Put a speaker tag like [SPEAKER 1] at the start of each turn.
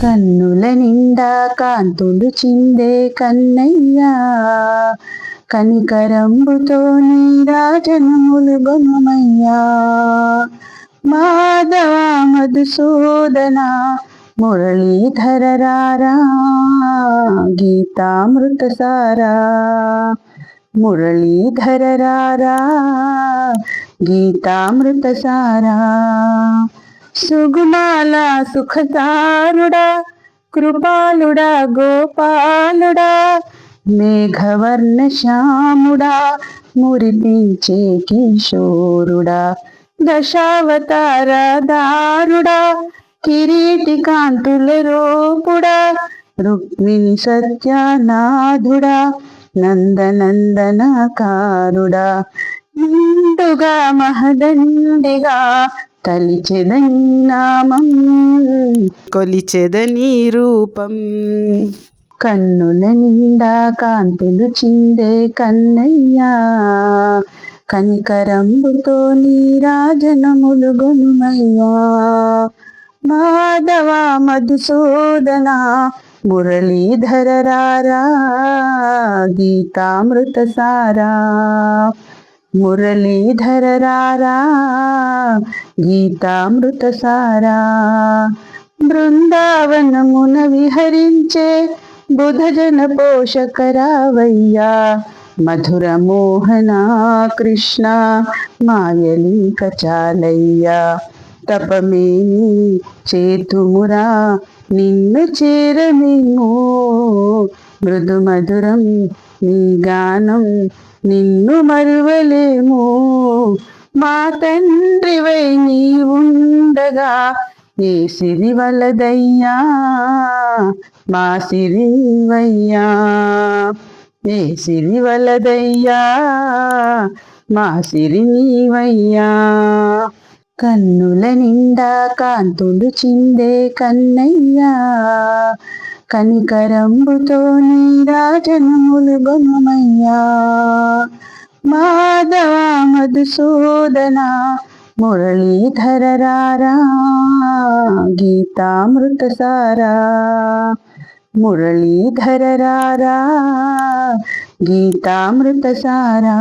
[SPEAKER 1] కన్నుల నిండా కాంతులు చిందే కన్నయ్యా, కనికరంబుతో నీరాజనములు గొనుమయ్యా. మాధవ మధుసూదన మురళీధర రారా, గీతామృత సారా. మురళీధర రారా, గీతామృత సారా. సుగుణాల సుఖసారుడా, కృపాలుడా గోపాలుడా, మేఘవర్ణ శ్యాముడా, మురిపించే కిశోరుడా. దశావతార దారుడా, కిరీటి కాంతుల రూపుడా, రుక్మిణి సత్యనాథుడా, నందనందనకారుడా. నిండుగా మహదండిగా తలిచెదని నామం, కొలిచెదని రూపం. కన్నుల నిండా కాంతులు చిందే కన్నయ్యా, కనికరంబుతో నీరాజనములు గొనుమయ్యా. మాధవ మధుసూదన మురళీధర రారా, గీతామృత సారా. మురళీధర రారా, గీతామృత సారా. బృందావనమున విహరించే బుధజన పోషకరావయ్యా, మధుర మోహన కృష్ణ మాయలీక చాలయ్యా. తపమేమి చేతుమురా నిన్ను చేరమేమో, మృదు మధురం నీ గానం నిన్ను మరువలేము. మా తండ్రివై నీవుండగా ఏ సిరి వలదయ్యా, మా సిరివయ్యా. ఏ సిరి వలదయ్యా, మా సిరి నీవయ్యా. కన్నుల నిండా కాంతులు చిందే కన్నయ్యా, కనికరంబుతో నీరాజనములు గొనుమయ్యా. మాధవ మధుసూదన మురళీధర రారా, గీతామృత సారా. మురళీధర రారా, గీతామృత సారా.